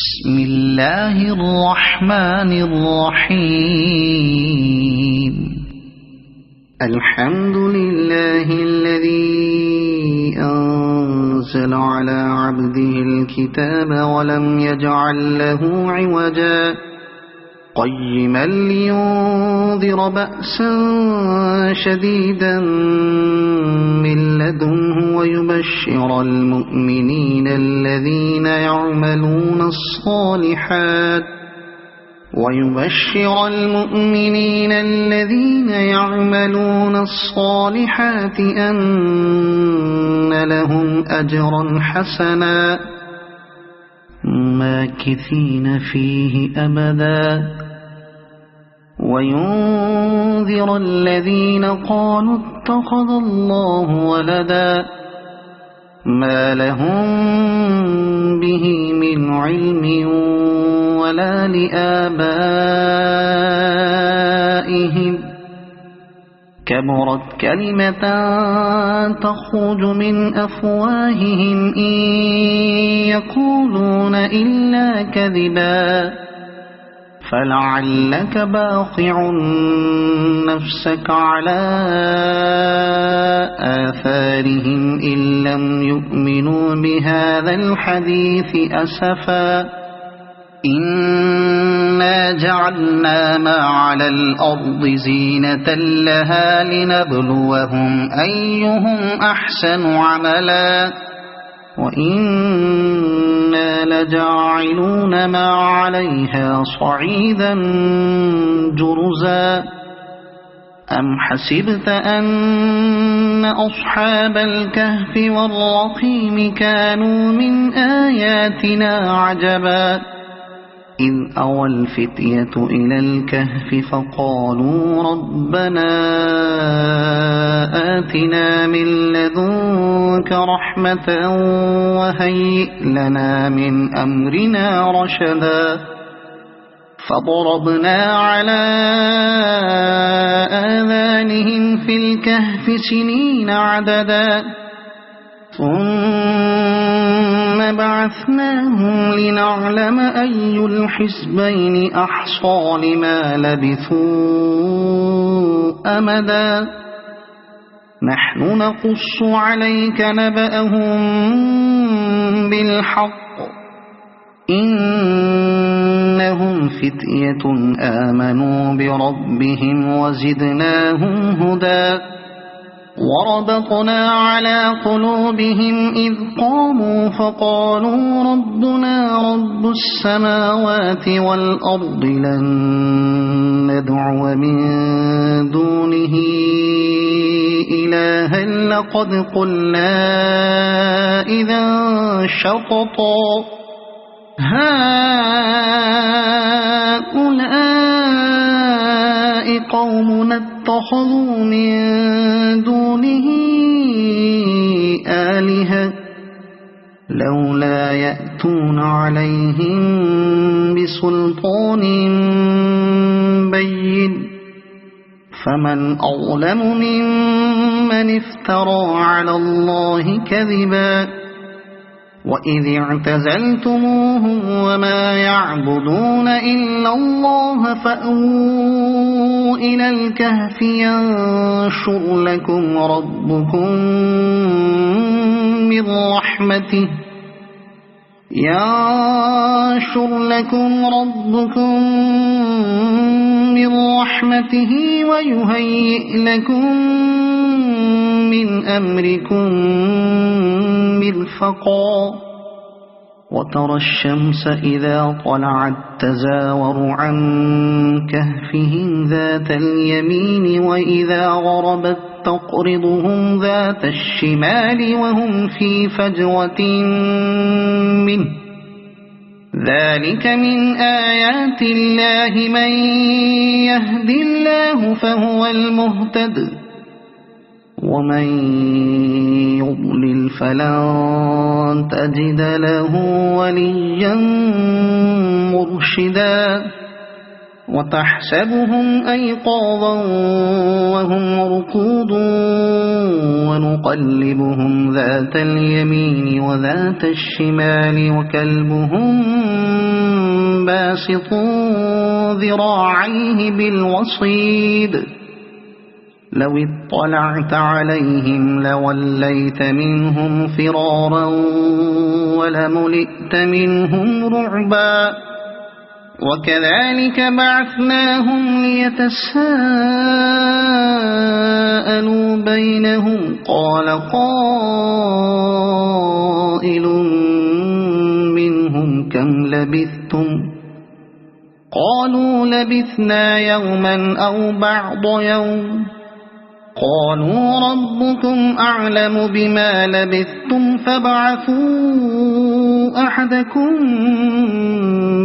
بسم الله الرحمن الرحيم. الحمد لله الذي أنزل على عبده الكتاب ولم يجعل له عوجا قيما لينذر بأسا شديدا من لدنه ويبشر المؤمنين الذين يعملون الصالحات أن لهم أجرا حسنا ماكثين فيه أبدا وينذر الذين قالوا اتخذ الله ولدا ما لهم به من علم ولا لآبائهم كبرت كلمة تخرج من أفواههم إن يقولون إلا كذبا فلعلك باخع نفسك على آثارهم إن لم يؤمنوا بهذا الحديث أسفا إنا جعلنا ما على الأرض زينة لها لنبلوهم أيهم أحسن عملا وإنا لجاعلون ما عليها صعيدا جرزا أم حسبت أن أصحاب الكهف والرقيم كانوا من آياتنا عجبا إذ أوى الفتية إلى الكهف فقالوا ربنا آتنا من لدنك رحمة وهيئ لنا من أمرنا رشدا فضربنا على آذانهم في الكهف سنين عددا ثم بعثناهم لنعلم أي الحزبين أحصى لما لبثوا أمدا نحن نقص عليك نبأهم بالحق إنهم فتية آمنوا بربهم وزدناهم هدى وربطنا على قلوبهم إذ قاموا فقالوا ربنا رب السماوات والأرض لن ندعو من دونه إلها لقد قلنا إذا شططا هؤلاء قومنا اتخذوا من دونه آلهة لولا يأتون عليهم بسلطان بين فمن أظلم ممن افترى على الله كذبا وإذ اعتزلتموهم وما يعبدون إلا الله فأووا إلى الكهف ينشر لكم ربكم من رحمته ويهيئ لكم من أمركم مرفقا وترى الشمس إذا طلعت تزاور عن كهفهم ذات اليمين وإذا غربت تقرضهم ذات الشمال وهم في فجوة منه ذلك من آيات الله من يهد الله فهو المهتد ومن يضلل فلن تجد له وليا مرشدا وتحسبهم أيقاظا وهم رقود ونقلبهم ذات اليمين وذات الشمال وكلبهم باسط ذراعيه بالوصيد لو اطلعت عليهم لوليت منهم فرارا ولملئت منهم رعبا وكذلك بعثناهم ليتساءلوا بينهم قال قائل منهم كم لبثتم قالوا لبثنا يوما أو بعض يوم قالوا ربكم أعلم بما لبثتم فابعثوا أحدكم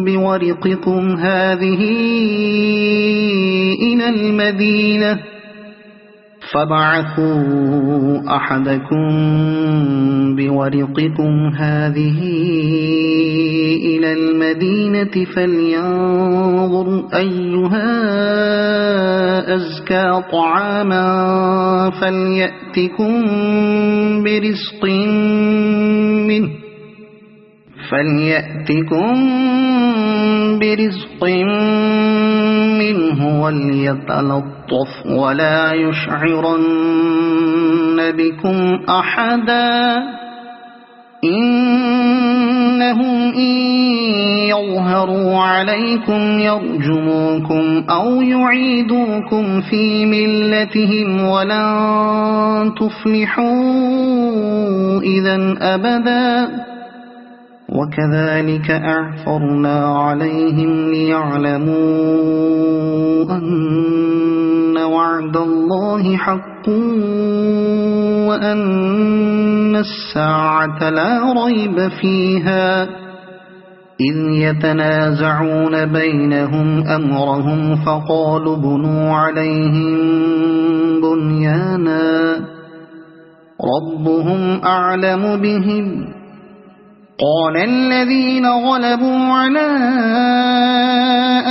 بورقكم هذه إلى المدينة فلينظر أيها أزكى طعاما فليأتكم برزق منه وليتلطف ولا يشعرن بكم أحدا إنهم إن يظهروا عليكم يرجموكم أو يعيدوكم في ملتهم ولن تفلحوا إذا أبدا وكذلك أعثرنا عليهم ليعلموا أن وعد الله حق وأن الساعة لا ريب فيها إذ يتنازعون بينهم أمرهم فقالوا بنوا عليهم بنيانا ربهم أعلم بهم قال الذين غلبوا على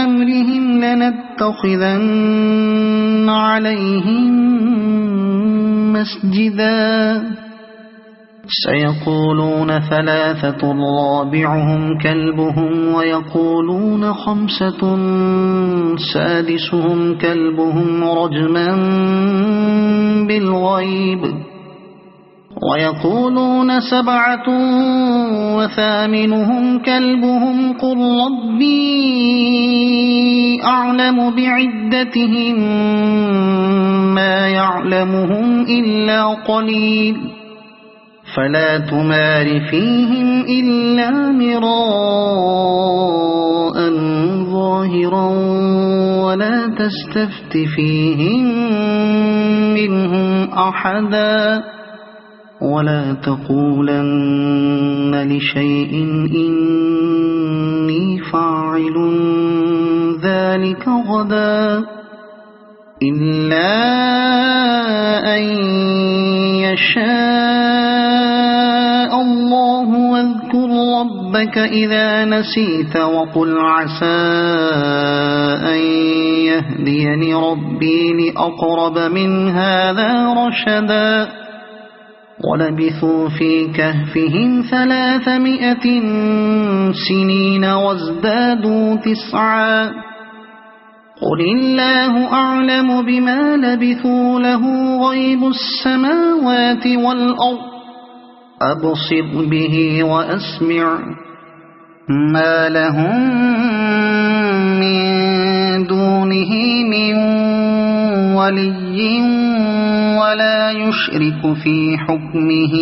أمرهم لنتخذن عليهم مسجدا سيقولون ثلاثة رابعهم كلبهم ويقولون خمسة سادسهم كلبهم رجما بالغيب ويقولون سبعة وثامنهم كلبهم قل ربي أعلم بعدتهم ما يعلمهم إلا قليل فلا تمار فيهم إلا مراء ظاهرا ولا تستفت فيهم منهم أحدا ولا تقولن لشيء إني فاعل ذلك غدا إلا أن يشاء الله واذكر ربك إذا نسيت وقل عسى أن يهديني ربي لأقرب من هذا رشدا ولبثوا في كهفهم 300 سنين وازدادوا 9 قل الله أعلم بما لبثوا له غيب السماوات والأرض أبصر به وأسمع ما لهم من دونه من ولي ولا يشرك في حكمه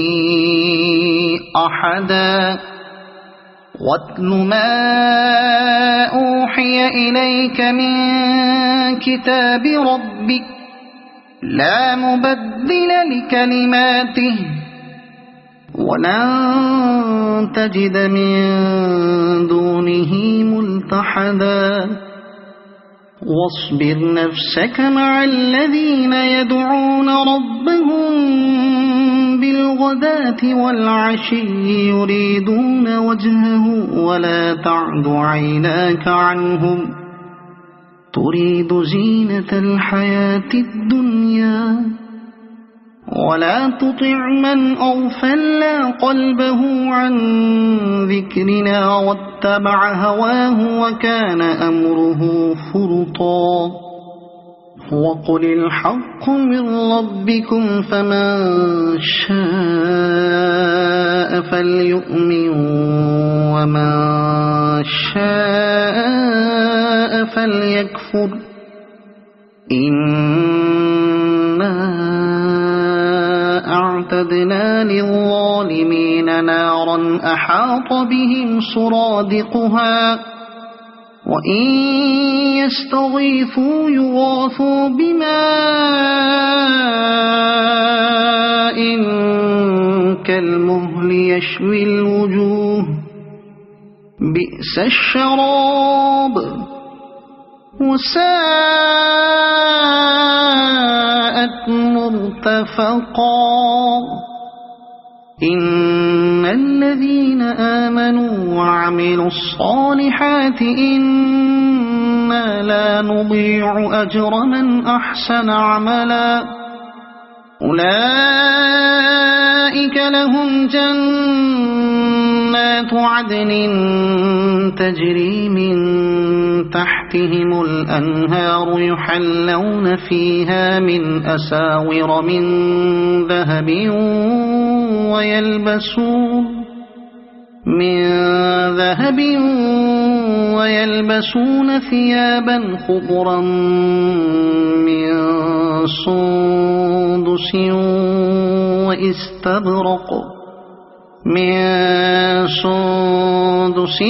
أحدا واتل ما أوحي إليك من كتاب ربك لا مبدل لكلماته ولن تجد من دونه ملتحدا واصبر نفسك مع الذين يدعون ربهم بالغداة والعشي يريدون وجهه ولا تعد عيناك عنهم تريد زينة الحياة الدنيا ولا تطع من أغفلنا قلبه عن ذكرنا واتبع هواه وكان أمره فرطا وقل الحق من ربكم فمن شاء فليؤمن ومن شاء فليكفر إنا أعتدنا للظالمين نارا أحاط بهم سرادقها وإن يستغيثوا يغاثوا بماء كالمهل يشوي الوجوه بئس الشراب وساءت مرتفقا إن الذين آمنوا وعملوا الصالحات إنا لا نضيع أجر من أحسن عملا أولئك لهم جنات عدن تجري من تحتهم الأنهار يحلون فيها من أساور من ذهب ويلبسون ثيابا خضرا من سندس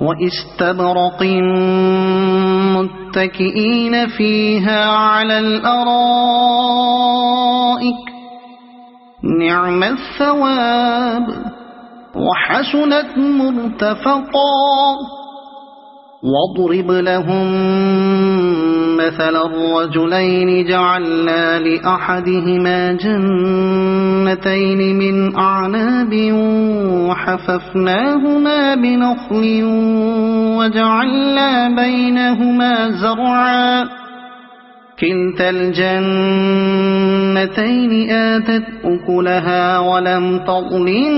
وإستبرق متكئين فيها على الأرائك نعم الثواب وحسنت مرتفقا واضرب لهم مثل الرجلين جعلنا لأحدهما جنتين من أعناب وحففناهما بنخل وجعلنا بينهما زرعا كلتا الجنتين آتت أكلها ولم تظلم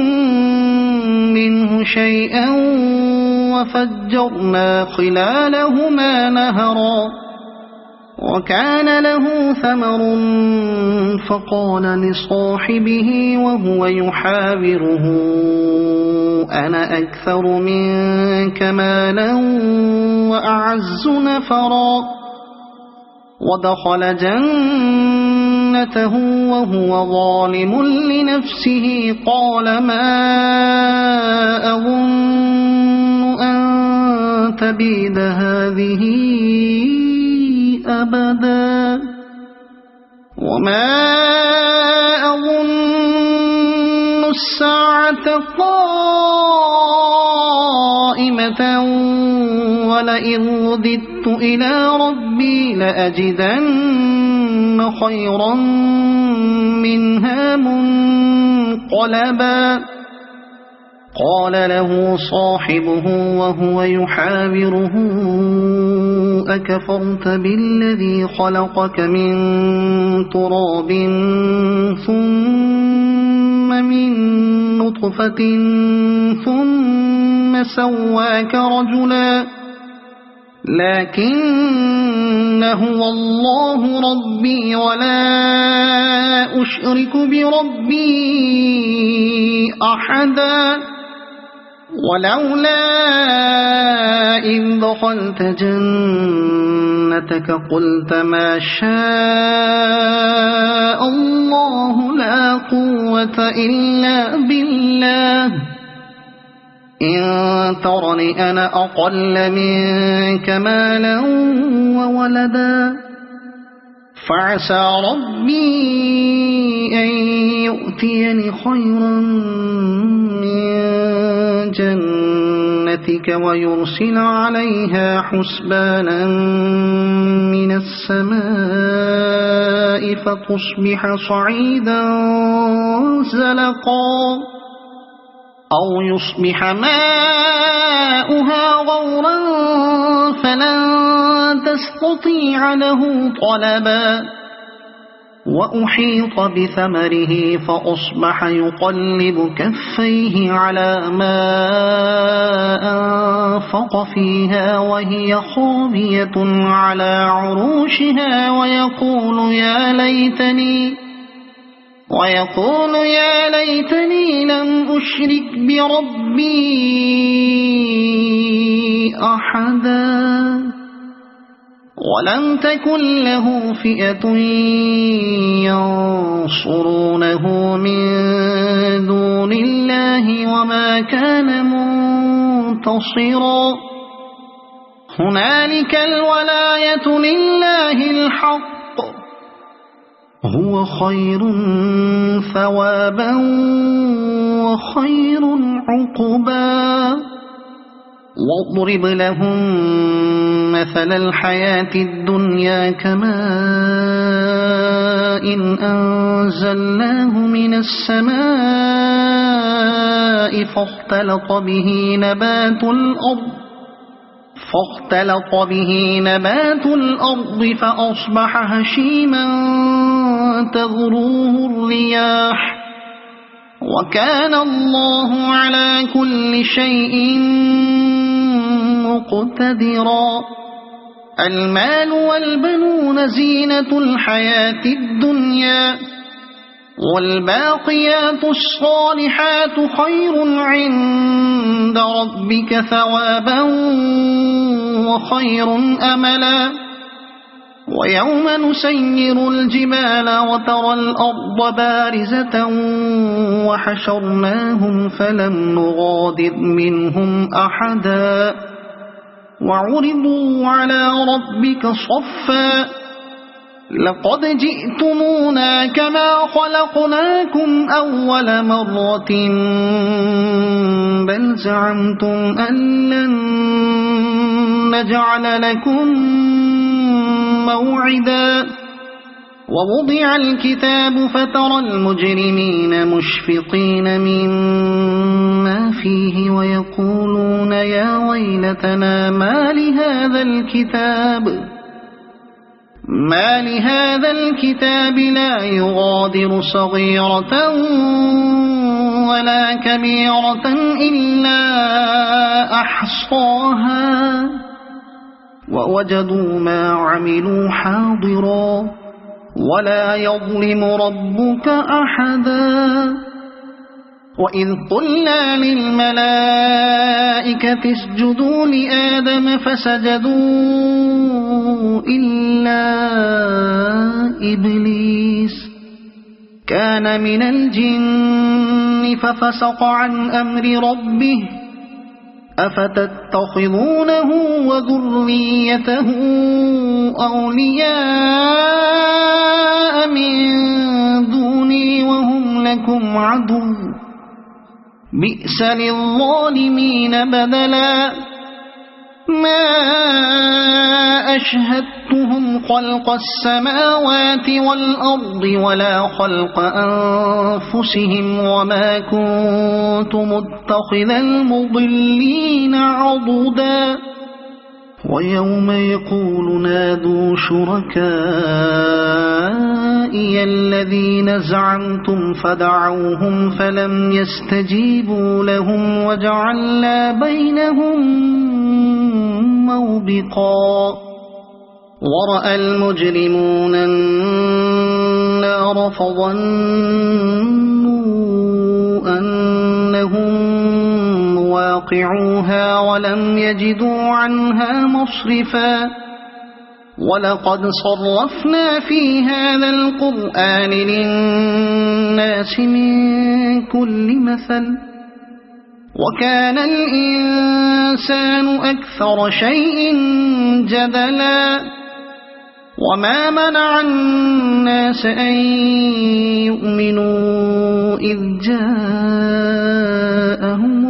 منه شيئا وفجرنا خلالهما نهرا وكان له ثمر فقال لصاحبه وهو يحاوره أنا أكثر منك مالا وأعز نفرا ودخل جنته وهو ظالم لنفسه قال ما أظن أن تبيد هذه أبدا وما أظن الساعة قائمة ولئن رددت إلى ربي لأجدن خيرا منها منقلبا قال له صاحبه وهو يحاوره أكفرت بالذي خلقك من تراب ثم من نطفة ثم سواك رجلا لكن هو الله ربي ولا أشرك بربي أحدا ولولا إذ دخلت جنتك قلت ما شاء الله لا قوة إلا بالله إن ترني أنا أقل منك مالا وولدا فعسى ربي أن يؤتيني خيرا من جنتك ويرسل عليها حسبانا من السماء فتصبح صعيدا زلقا أو يصبح ماؤها غورا فلن تستطيع له طلبا وأحيط بثمره فأصبح يقلب كفيه على ما أنفق فيها وهي خاوية على عروشها ويقول يا ليتني لم أشرك بربي أحدا ولم تكن له فئة ينصرونه من دون الله وما كان منتصرا هنالك الولاية لله الحق هو خير ثوابا وخير عقبا واضرب لهم مثل الحياة الدنيا كماء أنزلناه من السماء فاختلط به نبات الأرض فأصبح هشيما تذروه الرياح وكان الله على كل شيء مقتدرا المال والبنون زينة الحياة الدنيا والباقيات الصالحات خير عند ربك ثوابا وخير أملا ويوم نسير الجبال وترى الأرض بارزة وحشرناهم فلم نغادر منهم أحدا وعرضوا على ربك صفا لقد جئتمونا كما خلقناكم أول مرة بل زعمتم أن لن نجعل لكم موعدا ووضع الكتاب فترى المجرمين مشفقين مما فيه ويقولون يا ويلتنا ما لهذا الكتاب لا يغادر صغيرة ولا كبيرة إلا أحصاها ووجدوا ما عملوا حاضرا ولا يظلم ربك أحدا وإذ قلنا للملائكة اسجدوا لآدم فسجدوا إلا إبليس كان من الجن ففسق عن أمر ربه أفتتخذونه وذريته أولياء من دوني وهم لكم عدو بئس للظالمين بدلا ما أشهدتهم خلق السماوات والأرض ولا خلق أنفسهم وما كنت متخذ المضلين عضدا ويوم يقول نادوا شركائي الذين زعمتم فدعوهم فلم يستجيبوا لهم وجعلنا بينهم موبقا ورأى المجرمون النار فظنوا أنهم واقعوها ولم يجدوا عنها مصرفا ولقد صرفنا في هذا القرآن للناس من كل مثل وكان الإنسان أكثر شيء جدلا وما منع الناس أن يؤمنوا إذ جاءهم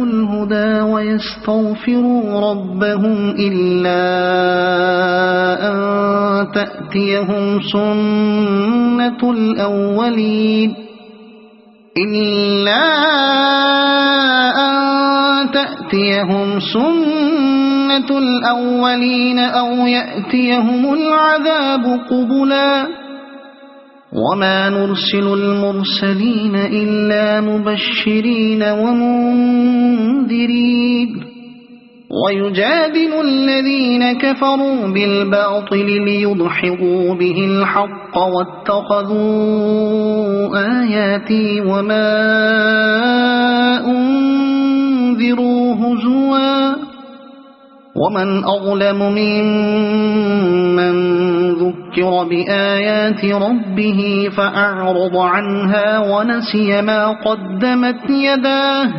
الهدى ويستغفروا ربهم إلا أن تأتيهم سنة الأولين إلا أن تأتيهم سنة الأولين أو يأتيهم العذاب قبلا وما نرسل المرسلين إلا مبشرين ومنذرين ويجادل الذين كفروا بالباطل ليدحضوا به الحق واتخذوا آياتي وما أنذروا هزوا ومن أظلم ممن ذكر بآيات ربه فأعرض عنها ونسي ما قدمت يداه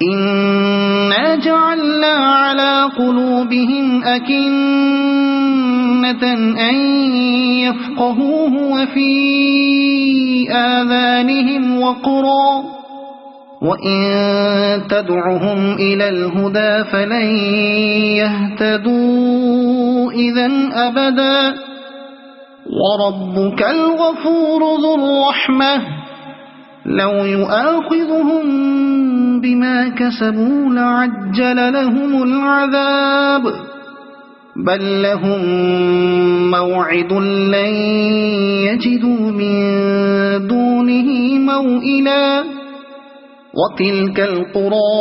إنا جعلنا على قلوبهم أكنة أن يفقهوه وفي آذانهم وقرا وإن تدعهم إلى الهدى فلن يهتدوا إذن أبدا وربك الغفور ذو الرحمة لو يؤاخذهم بما كسبوا لعجل لهم العذاب بل لهم موعد لن يجدوا من دونه موئلا وتلك القرى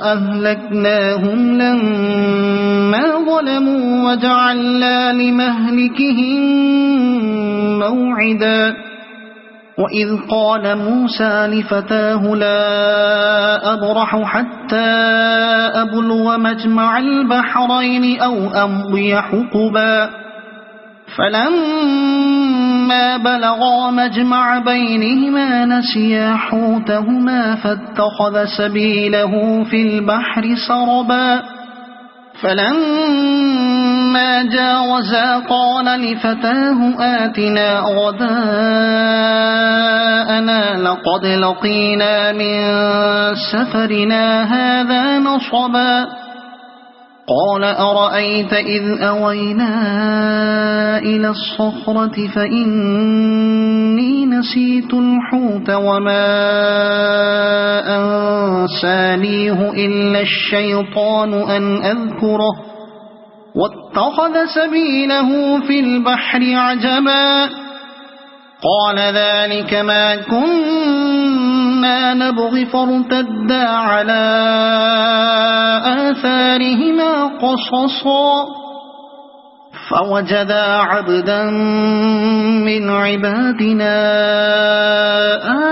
أهلكناهم لما ظلموا وجعلنا لمهلكهم موعدا وإذ قال موسى لفتاه لا أبرح حتى أبلغ مجمع البحرين أو أمضي حقبا فلما بلغا مجمع بينهما نسيا حوتهما فاتخذ سبيله في البحر سربا فلما جاوزا قال لفتاه آتنا غداءنا لقد لقينا من سفرنا هذا نصبا قال أرأيت إذ أوينا إلى الصخرة فإني نسيت الحوت وما أنسانيه إلا الشيطان أن أذكره واتخذ سبيله في البحر عجبا قال ذلك ما كنا نبغي فارتدا على آثارهما قصصا فوجدا عبدا من عبادنا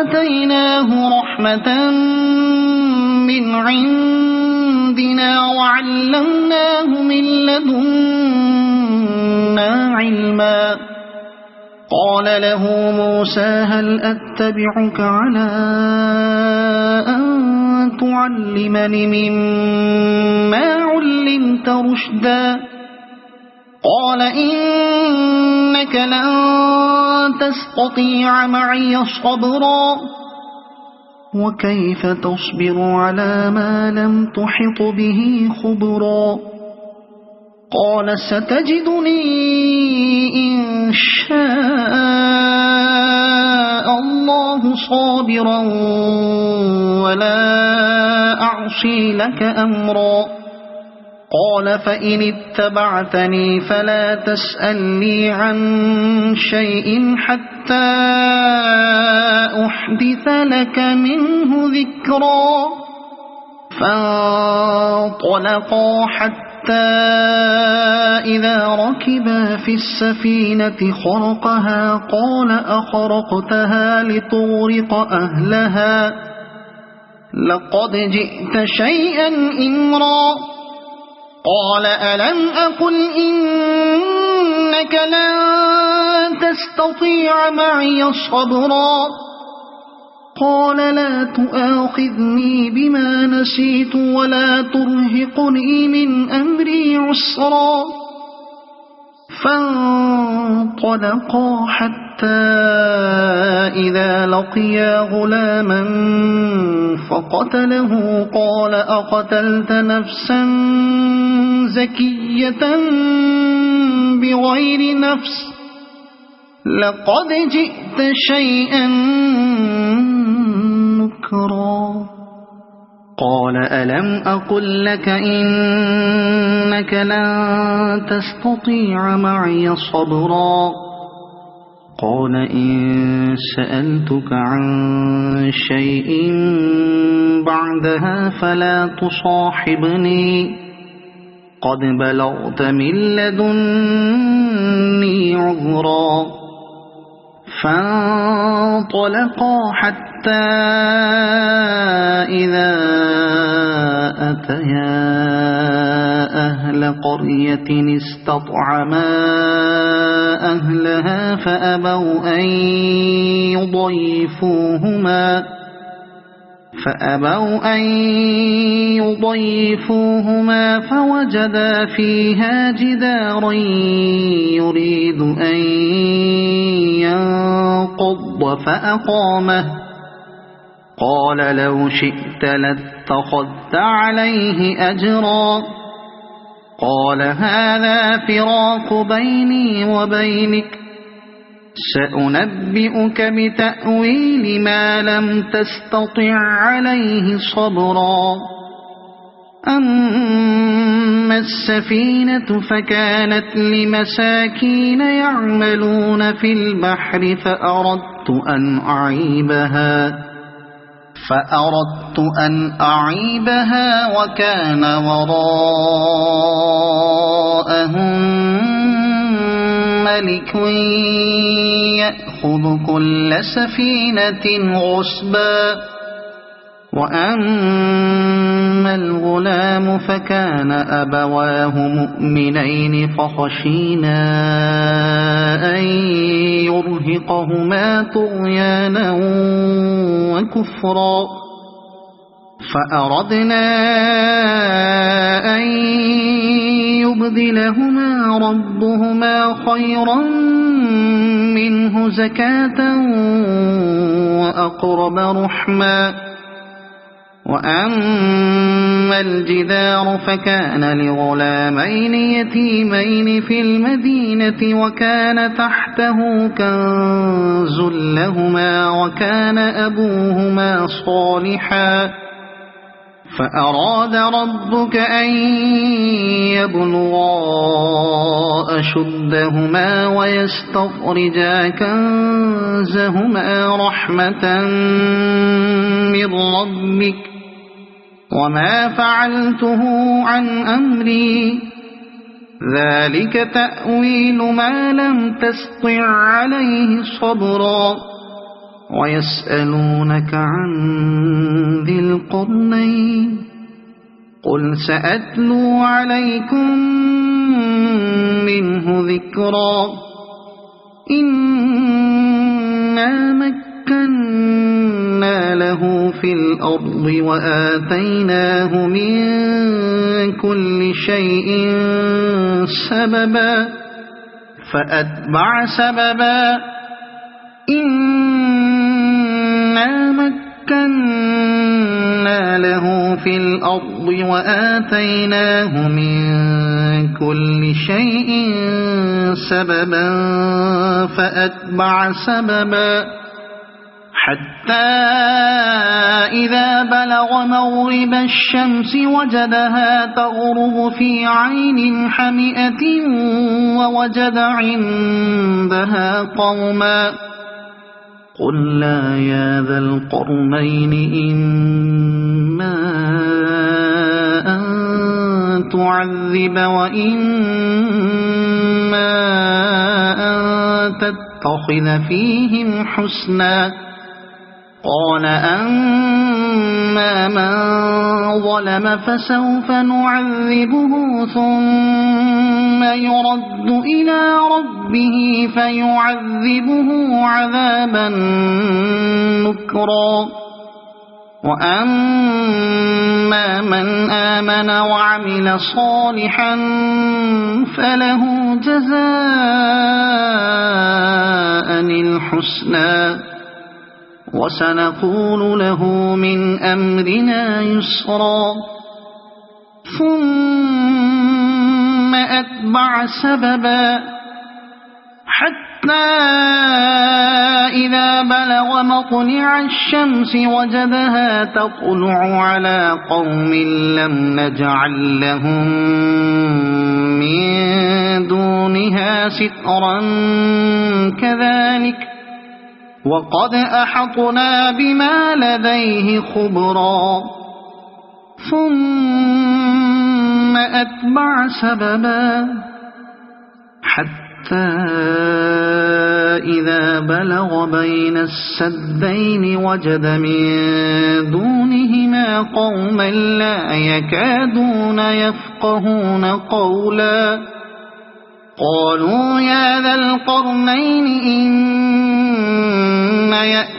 آتيناه رحمة من عندنا وعلمناه من لدنا علما قال له موسى هل أتبعك على أن تعلمني مما علمت رشدا قال إنك لن تستطيع معي صبرا وكيف تصبر على ما لم تحط به خبرا قال ستجدني إن شاء الله صابرا ولا أعصي لك أمرا قال فإن اتبعتني فلا تسألني عن شيء حتى أحدث لك منه ذكرا فانطلقا حتى إذا ركبا في السفينة خرقها قال أخرقتها لتغرق أهلها لقد جئت شيئا إمرا قال ألم أقل إنك لن تستطيع معي صبرا قال لا تؤاخذني بما نسيت ولا ترهقني من أمري عسرا فانطلقا حتى إذا لقيا غلاما فقتله قال أقتلت نفسا زكية بغير نفس لقد جئت شيئا نكرا قال ألم أقل لك إنك لن تستطيع معي صبرا قال إن سألتك عن شيء بعدها فلا تصاحبني قد بلغت من لدني عذرا فانطلقا حتى إذا أتيا أهل قرية استطعما أهلها فأبوا أن يضيفوهما فوجدا فيها جدارا يريد أن ينقض فأقامه قال لو شئت لاتخذت عليه أجرا قال هذا فراق بيني وبينك سأنبئك بتأويل ما لم تستطع عليه صبرا أما السفينة فكانت لمساكين يعملون في البحر فأردت أن أعيبها وكان وراءهم ملك يأخذ كل سفينة غصبا وأما الغلام فكان أبواه مؤمنين فخشينا أن يرهقهما طغيانا وكفرا فأردنا أن يبدلهما ربهما خيرا منه زكاة وأقرب رحما وأما الجدار فكان لغلامين يتيمين في المدينة وكان تحته كنز لهما وكان أبوهما صالحا فأراد ربك أن يبلغا أشدهما ويستخرجا كنزهما رحمة من ربك وما فعلته عن أمري ذلك تأويل ما لم تسطع عليه صبرا ويسألونك عن ذي القرنين قل سأتلو عليكم منه ذكرا إنا مكنا له في الأرض وآتيناه من كل شيء سببا فأتبع سببا إنا مكنا له في الأرض وآتيناه من كل شيء سببا فأتبع سببا حتى إذا بلغ مغرب الشمس وجدها تغرب في عين حمئة ووجد عندها قوما قلنا يا ذا القرنين إما أن تعذب وإما أن تتخذ فيهم حسنا قال أما من ظلم فسوف نعذبه ثم يرد إلى ربه فيعذبه عذابا نكرا وأما من آمن وعمل صالحا فله جزاء الحسنى وسنقول له من أمرنا يسرا ثم أتبع سببا حتى إذا بلغ مطلع الشمس وجدها تطلع على قوم لم نجعل لهم من دونها سترا كذلك وقد أحطنا بما لديه خبرا ثم أتبع سببا حتى إذا بلغ بين السدين وجد من دونهما قوما لا يكادون يفقهون قولا قالوا يا ذا القرنين إن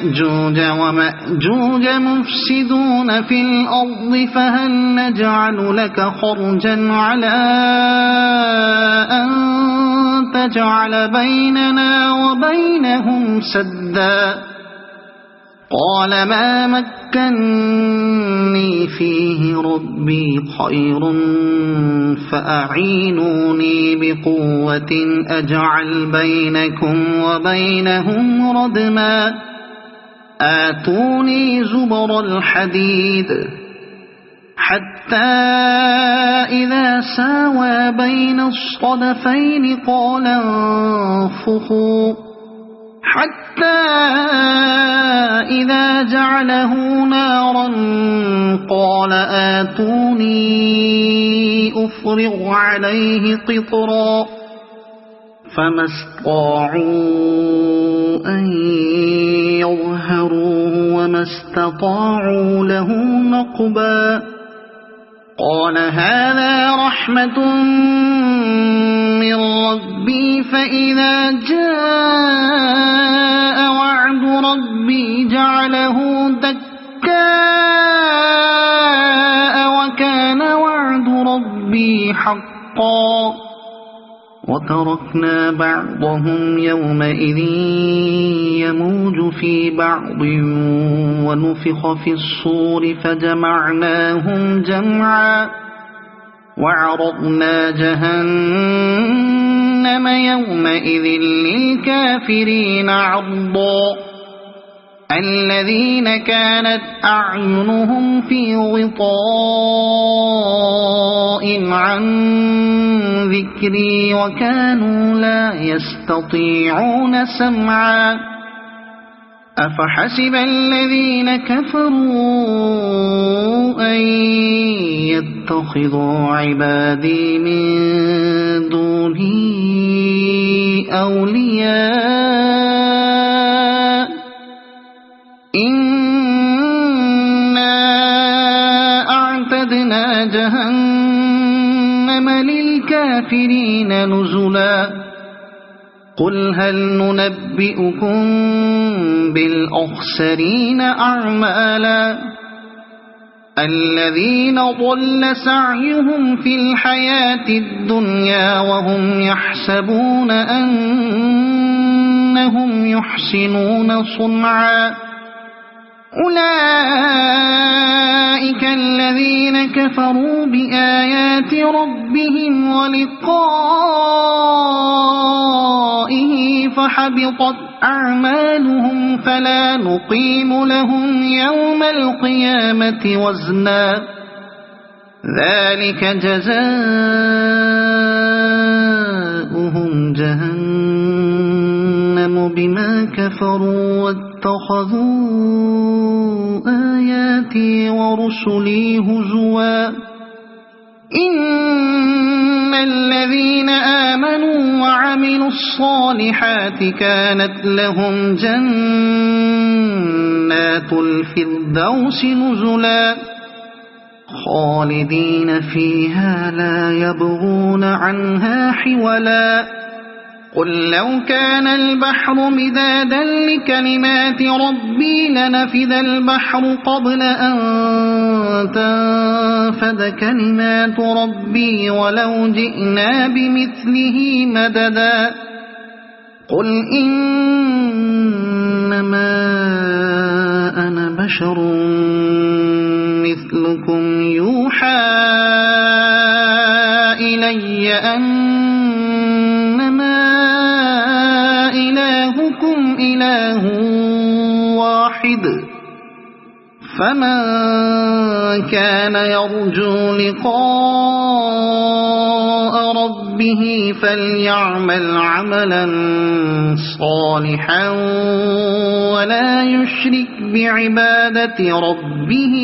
يأجوج ومأجوج مفسدون في الأرض فهل نجعل لك خرجا على أن تجعل بيننا وبينهم سدا قال ما مكني فيه ربي خير فأعينوني بقوة أجعل بينكم وبينهم ردما آتوني زبر الحديد حتى إذا ساوى بين الصدفين قال انفخوا حتى إذا جعله نارا قال آتوني أفرغ عليه قطرا فما استطاعوا أن يظهروه وما استطاعوا له نقبا قال هذا رحمة من ربي فإذا جاء وعد ربي جعله دكاء وكان وعد ربي حقا وتركنا بعضهم يومئذ يموج في بعض ونفخ في الصور فجمعناهم جمعا وعرضنا جهنم يومئذ للكافرين عرضا الذين كانت أعينهم في غطاء عن ذكري وكانوا لا يستطيعون سمعا أفحسب الذين كفروا أن يتخذوا عبادي من دوني أولياء إنا أعتدنا جهنم للكافرين نزلا قل هل ننبئكم بالأخسرين أعمالا الذين ضل سعيهم في الحياة الدنيا وهم يحسبون أنهم يحسنون صنعا أولئك الذين كفروا بآيات ربهم ولقائه فحبطت أعمالهم فلا نقيم لهم يوم القيامة وزنا ذلك جزاؤهم جهنم بما كفروا واتخذوا آياتي ورسلي هزوا إن الذين آمنوا وعملوا الصالحات كانت لهم جنات الفردوس نزلا خالدين فيها لا يبغون عنها حولا قل لو كان البحر مدادا لكلمات ربي لنفد البحر قبل أن تنفد كلمات ربي ولو جئنا بمثله مددا قل إنما أنا بشر مثلكم يوحى إلي أنما إلهكم إله واحد فمن كان يرجو لقاء ربه فليعمل عملا صالحا ولا يشرك بعبادة ربه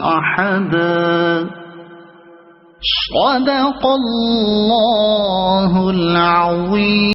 أحدا. صدق الله العظيم.